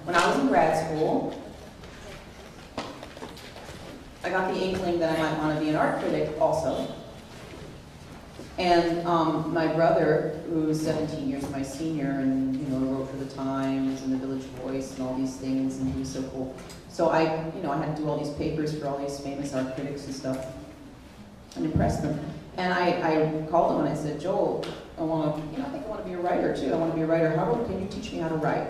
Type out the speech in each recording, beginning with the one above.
When I was in grad school, I got the inkling that I might want to be an art critic also. And my brother, who's 17 years my senior, and wrote for the Times and the Village Voice and all these things, and he was so cool. So I had to do all these papers for all these famous art critics and stuff, and impress them. And I called him and I said, Joel, I think I want to be a writer too. I want to be a writer. Can you teach me how to write?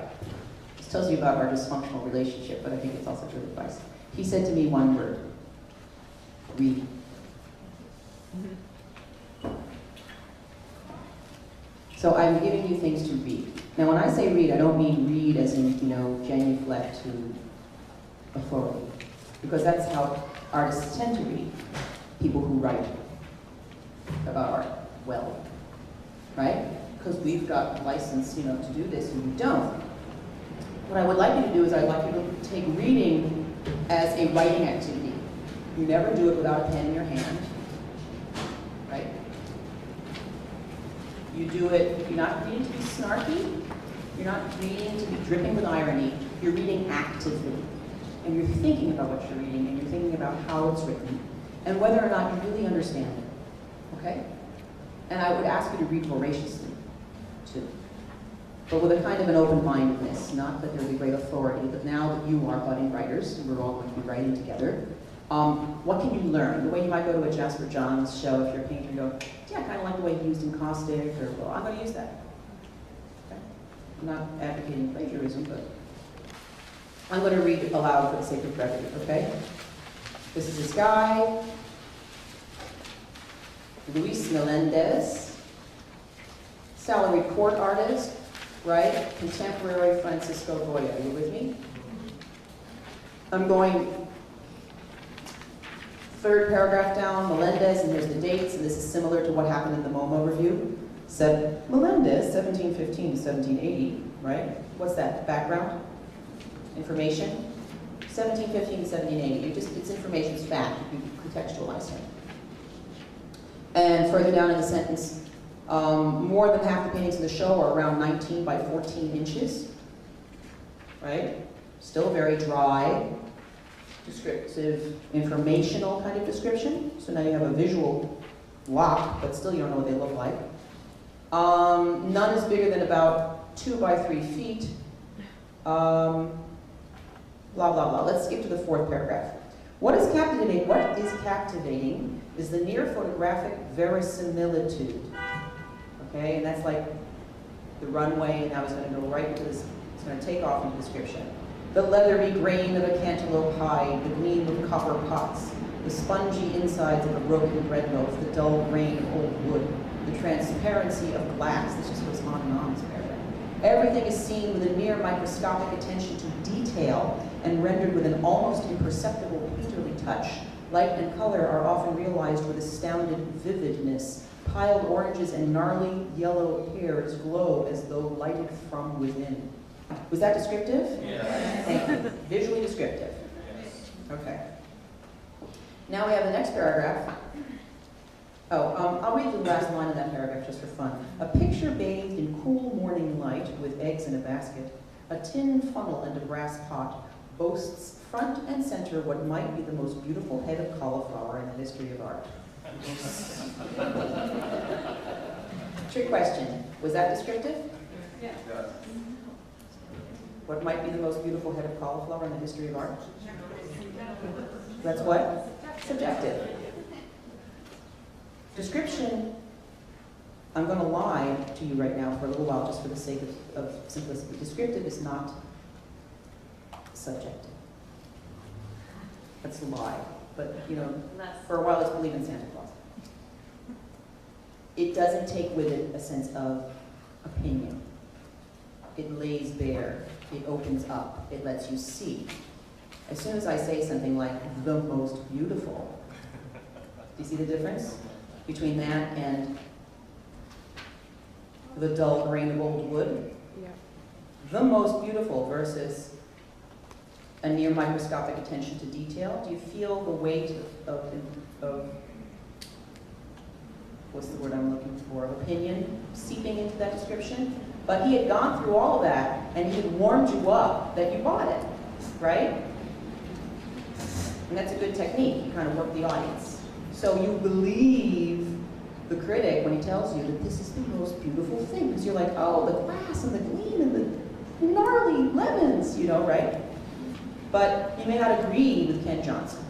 This tells you about our dysfunctional relationship, but I think it's also good advice. He said to me one word: read. So I'm giving you things to read. Now when I say read, I don't mean read as in, genuflect to authority. Because that's how artists tend to read. People who write about art well, right? Because we've got license, to do this and you don't. What I would like you to do is I'd like you to take reading as a writing activity. You never do it without a pen in your hand, right? You do it, you're not reading to be snarky, you're not reading to be dripping with irony, you're reading actively. And you're thinking about what you're reading, and you're thinking about how it's written, and whether or not you really understand it, okay? And I would ask you to read voraciously, too. But with a kind of an open-mindedness, not that there's a great authority, but now that you are budding writers, and we're all going to be writing together, what can you learn? The way you might go to a Jasper Johns show if you're a painter and go, yeah, I kind of like the way he used encaustic, or, well, I'm going to use that. Okay? I'm not advocating plagiarism, but I'm going to read aloud for the sake of brevity, okay? This is this guy, Luis Melendez, salary court artist, right? Contemporary Francisco Goya. Are you with me? I'm going third paragraph down, Melendez, and here's the dates, and this is similar to what happened in the MoMA review. Melendez, 1715 to 1780, right? What's that, background? Information? 1715 to 1780, it's information, it's fact, you contextualize it. And further down in the sentence, more than half the paintings in the show are around 19 by 14 inches, right? Still very dry, descriptive, informational kind of description. So now you have a visual lock, but still you don't know what they look like. None is bigger than about 2 by 3 feet. Blah, blah, blah. Let's skip to the fourth paragraph. What is captivating is the near photographic verisimilitude. Okay, and that's like the runway, and now he's going to go right into this, it's going to take off into description. The leathery grain of a cantaloupe hide, the gleam of copper pots, the spongy insides of a broken bread loaf, the dull grain of old wood, the transparency of glass. This just goes on and on, this paragraph. Everything is seen with a near microscopic attention to detail and rendered with an almost imperceptible painterly touch. Light and color are often realized with astounded vividness. Piled oranges and gnarly yellow pears glow as though lighted from within. Was that descriptive? Yes. Thank you. Visually descriptive. Yes. Okay. Now we have the next paragraph. Oh, I'll read the last line of that paragraph just for fun. A picture bathed in cool morning light with eggs in a basket, a tin funnel and a brass pot boasts front and center what might be the most beautiful head of cauliflower in the history of art. Trick question. Was that descriptive? Yeah. Yes. What might be the most beautiful head of cauliflower in the history of art? That's what? Subjective. Description, I'm going to lie to you right now for a little while just for the sake of simplicity. Descriptive is not subjective. That's a lie. But, for a while let's believe in Santa Claus. It doesn't take with it a sense of opinion. It lays bare. It opens up. It lets you see. As soon as I say something like, the most beautiful, do you see the difference between that and the dull grain of old wood? Yeah. The most beautiful versus a near microscopic attention to detail. Do you feel the weight of what's the word I'm looking for, of opinion seeping into that description? But he had gone through all of that, and he had warmed you up that you bought it, right? And that's a good technique. You kind of work the audience. So you believe the critic when he tells you that this is the most beautiful thing, because you're like, oh, the glass and the gleam and the gnarly lemons, you know, right? But you may not agree with Ken Johnson.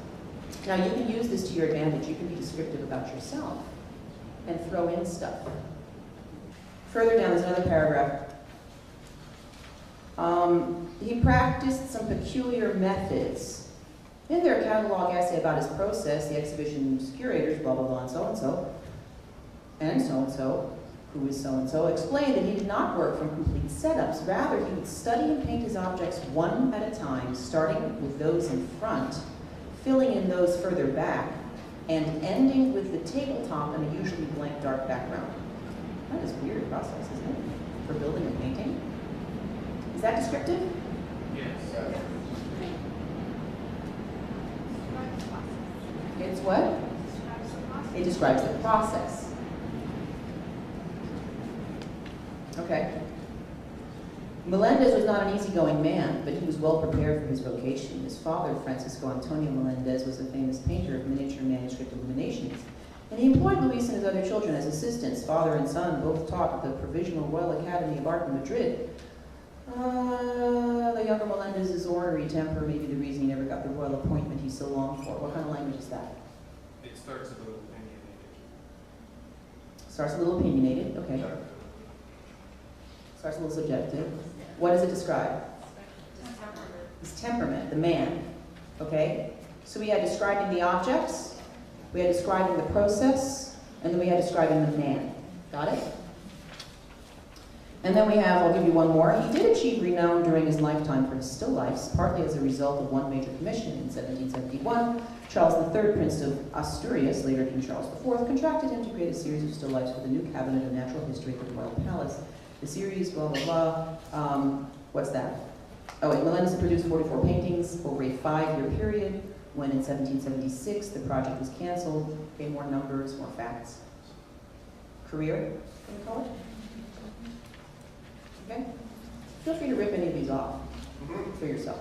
Now, you can use this to your advantage. You can be descriptive about yourself and throw in stuff. Further down, there's another paragraph. He practiced some peculiar methods. In their catalog essay about his process, the exhibition's curators, blah, blah, blah, and so-and-so, who is so-and-so, explained that he did not work from complete setups. Rather, he would study and paint his objects one at a time, starting with those in front, filling in those further back, and ending with the tabletop and a usually blank dark background. That is a weird process, isn't it, for building and painting? Is that descriptive? Yes. It's what? It describes the process. Okay. Melendez was not an easygoing man, but he was well prepared for his vocation. His father, Francisco Antonio Melendez, was a famous painter of miniature manuscript illuminations, and he employed Luis and his other children as assistants. Father and son both taught at the Provisional Royal Academy of Art in Madrid. The younger Melendez's ornery temper may be the reason he never got the royal appointment he so longed for. What kind of language is that? It starts a little opinionated. Starts a little opinionated, okay. Starts a little subjective. What does it describe? His temperament, the man, okay? So we had describing the objects, we had describing the process, and then we had describing the man. Got it? And then we have, I'll give you one more. He did achieve renown during his lifetime for his still lifes, partly as a result of one major commission in 1771. Charles III, Prince of Asturias, later King Charles IV, contracted him to create a series of still lifes for the new cabinet of natural history at the Royal Palace. The series, blah, blah, blah. What's that? Oh wait, Melendez produced 44 paintings over a 5-year period, when in 1776 the project was canceled. Okay, more numbers, more facts. Career, can we call it? Okay? Feel free to rip any of these off for yourself.